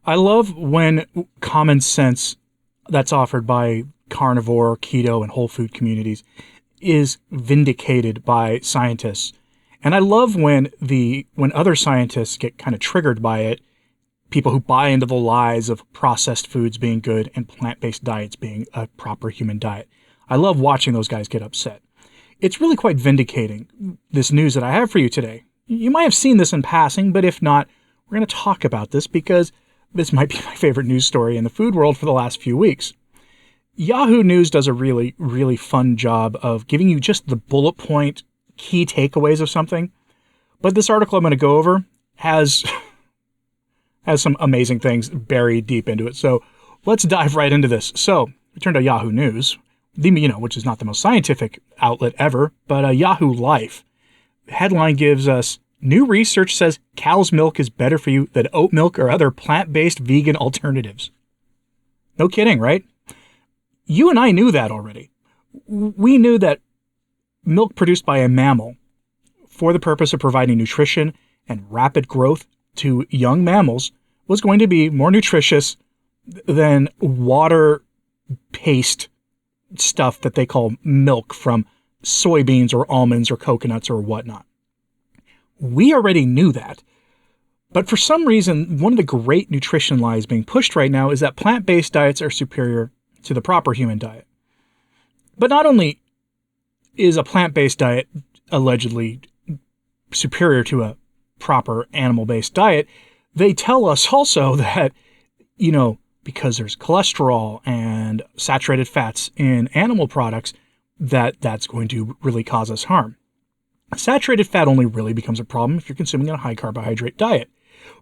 I love when common sense that's offered by carnivore, keto, and whole food communities is vindicated by scientists. And I love when other scientists get kind of triggered by it, people who buy into the lies of processed foods being good and plant-based diets being a proper human diet. I love watching those guys get upset. It's really quite vindicating, this news that I have for you today. You might have seen this in passing, but if not, we're going to talk about this because this might be my favorite news story in the food world for the last few weeks. Yahoo News does a really, really fun job of giving you just the bullet point key takeaways of something. But this article I'm going to go over has some amazing things buried deep into it. So let's dive right into this. So we turn to Yahoo News, which is not the most scientific outlet ever, but Yahoo Life. The headline gives us, new research says cow's milk is better for you than oat milk or other plant-based vegan alternatives. No kidding, right? You and I knew that already. We knew that milk produced by a mammal for the purpose of providing nutrition and rapid growth to young mammals was going to be more nutritious than water paste stuff that they call milk from soybeans or almonds or coconuts or whatnot. We already knew that. But for some reason, one of the great nutrition lies being pushed right now is that plant-based diets are superior to the proper human diet. But not only is a plant-based diet allegedly superior to a proper animal-based diet, they tell us also that, because there's cholesterol and saturated fats in animal products, that's going to really cause us harm. Saturated fat only really becomes a problem if you're consuming a high carbohydrate diet.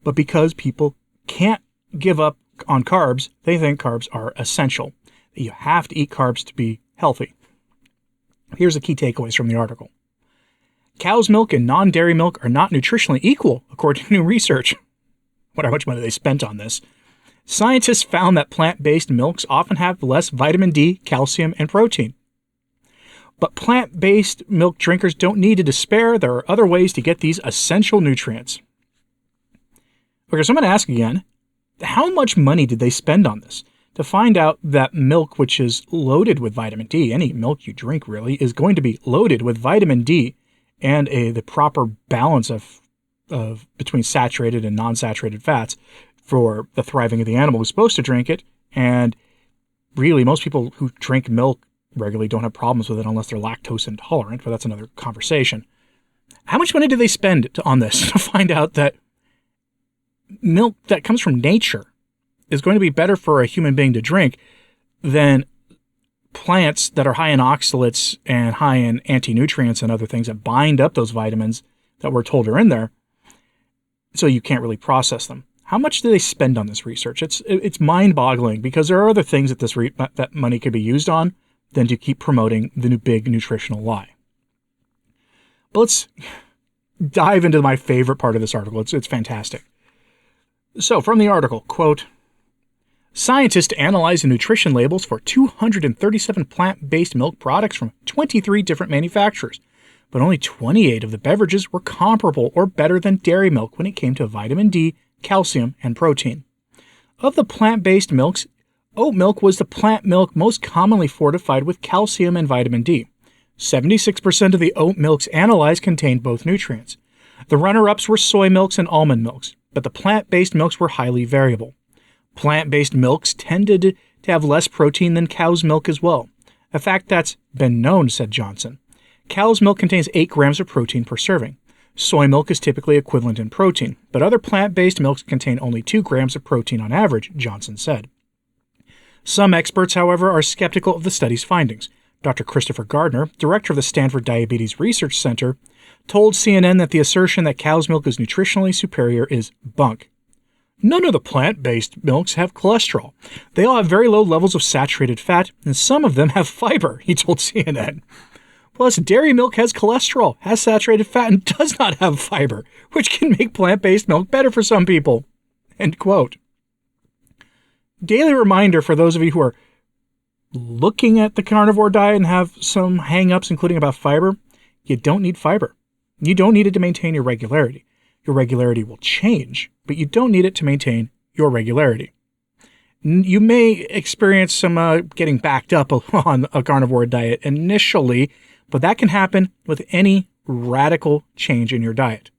But because people can't give up on carbs, they think carbs are essential. You have to eat carbs to be healthy. Here's the key takeaways from the article. Cow's milk and non-dairy milk are not nutritionally equal, according to new research. Wonder how much money they spent on this. Scientists found that plant-based milks often have less vitamin D, calcium, and protein. But plant-based milk drinkers don't need to despair. There are other ways to get these essential nutrients. Okay, so I'm going to ask again, how much money did they spend on this? To find out that milk, which is loaded with vitamin D, any milk you drink really, is going to be loaded with vitamin D and the proper balance of between saturated and non-saturated fats for the thriving of the animal who's supposed to drink it. And really, most people who drink milk regularly don't have problems with it unless they're lactose intolerant, but that's another conversation. How much money did they spend on this to find out that milk that comes from nature is going to be better for a human being to drink than plants that are high in oxalates and high in anti-nutrients and other things that bind up those vitamins that we're told are in there, so you can't really process them? How much do they spend on this research? It's mind-boggling because there are other things that that money could be used on than to keep promoting the new big nutritional lie. But let's dive into my favorite part of this article. It's fantastic. So from the article, quote, scientists analyzed the nutrition labels for 237 plant-based milk products from 23 different manufacturers, but only 28 of the beverages were comparable or better than dairy milk when it came to vitamin D, calcium, and protein. Of the plant-based milks, oat milk was the plant milk most commonly fortified with calcium and vitamin D. 76% of the oat milks analyzed contained both nutrients. The runner-ups were soy milks and almond milks, but the plant-based milks were highly variable. Plant-based milks tended to have less protein than cow's milk as well. A fact that's been known, said Johnson. Cow's milk contains 8 grams of protein per serving. Soy milk is typically equivalent in protein, but other plant-based milks contain only 2 grams of protein on average, Johnson said. Some experts, however, are skeptical of the study's findings. Dr. Christopher Gardner, director of the Stanford Diabetes Research Center, told CNN that the assertion that cow's milk is nutritionally superior is bunk. None of the plant-based milks have cholesterol. They all have very low levels of saturated fat, and some of them have fiber, he told CNN. Plus, dairy milk has cholesterol, has saturated fat, and does not have fiber, which can make plant-based milk better for some people. End quote. Daily reminder for those of you who are looking at the carnivore diet and have some hang-ups, including about fiber, you don't need fiber. You don't need it to maintain your regularity. Your regularity will change, but you don't need it to maintain your regularity. You may experience some getting backed up on a carnivore diet initially, but that can happen with any radical change in your diet.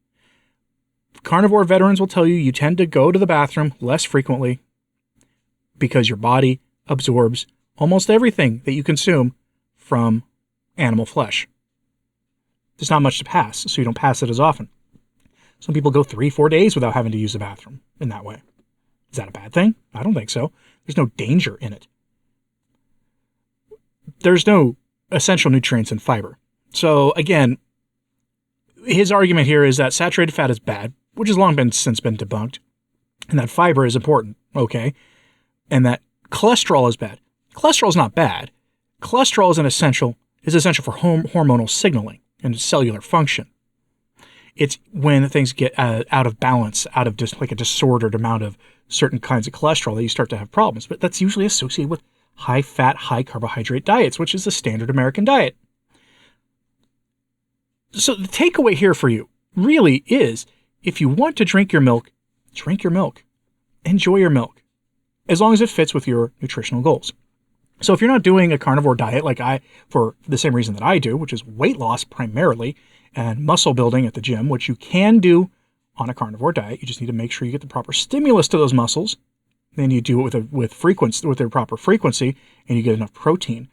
Carnivore veterans will tell you tend to go to the bathroom less frequently because your body absorbs almost everything that you consume from animal flesh. There's not much to pass, so you don't pass it as often. Some people go 3-4 days without having to use the bathroom in that way. Is that a bad thing? I don't think so. There's no danger in it. There's no essential nutrients and fiber. So again, his argument here is that saturated fat is bad, which has long since been debunked, and that fiber is important, okay, and that cholesterol is bad. Cholesterol is not bad. Cholesterol is essential for hormonal signaling and cellular function. It's when things get out of balance, out of just like a disordered amount of certain kinds of cholesterol that you start to have problems. But that's usually associated with high fat, high carbohydrate diets, which is the standard American diet. So the takeaway here for you really is, if you want to drink your milk, drink your milk. Enjoy your milk, as long as it fits with your nutritional goals. So if you're not doing a carnivore diet like I, for the same reason that I do, which is weight loss primarily, and muscle building at the gym, which you can do on a carnivore diet, you just need to make sure you get the proper stimulus to those muscles. Then you do it with their proper frequency, and you get enough protein.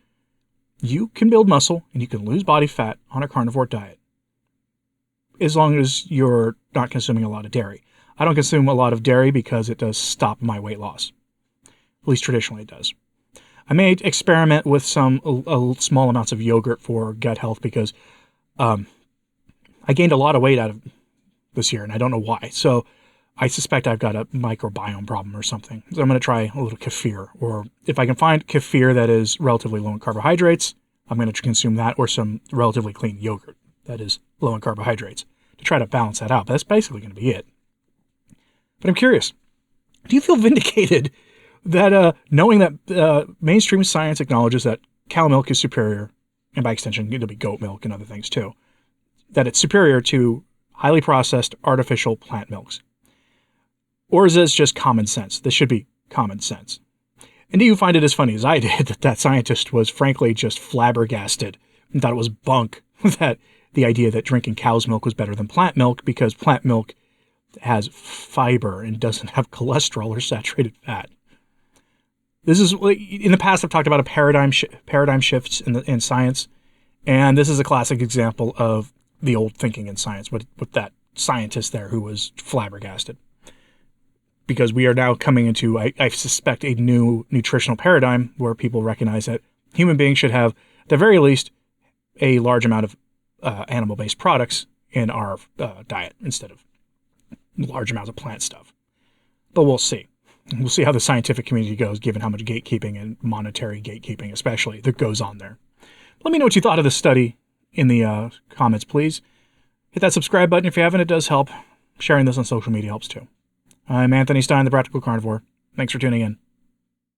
You can build muscle and you can lose body fat on a carnivore diet, as long as you're not consuming a lot of dairy. I don't consume a lot of dairy because it does stop my weight loss. At least traditionally it does. I may experiment with some small amounts of yogurt for gut health because I gained a lot of weight out of this year, and I don't know why. So I suspect I've got a microbiome problem or something. So I'm going to try a little kefir, or if I can find kefir that is relatively low in carbohydrates, I'm going to consume that, or some relatively clean yogurt that is low in carbohydrates to try to balance that out. But that's basically going to be it. But I'm curious, do you feel vindicated that knowing that mainstream science acknowledges that cow milk is superior, and by extension it'll be goat milk and other things too, that it's superior to highly processed artificial plant milks? Or is this just common sense? This should be common sense. And do you find it as funny as I did that scientist was frankly just flabbergasted and thought it was bunk that the idea that drinking cow's milk was better than plant milk because plant milk has fiber and doesn't have cholesterol or saturated fat? This is, in the past I've talked about a paradigm shifts in science, and this is a classic example of the old thinking in science with that scientist there who was flabbergasted. Because we are now coming into, I suspect, a new nutritional paradigm where people recognize that human beings should have, at the very least, a large amount of animal-based products in our diet instead of large amounts of plant stuff. But we'll see. We'll see how the scientific community goes, given how much gatekeeping and monetary gatekeeping, especially, that goes on there. Let me know what you thought of this study in the comments, please. Hit that subscribe button if you haven't. It does help. Sharing this on social media helps too. I'm Anthony Stine, the Practical Carnivore. Thanks for tuning in.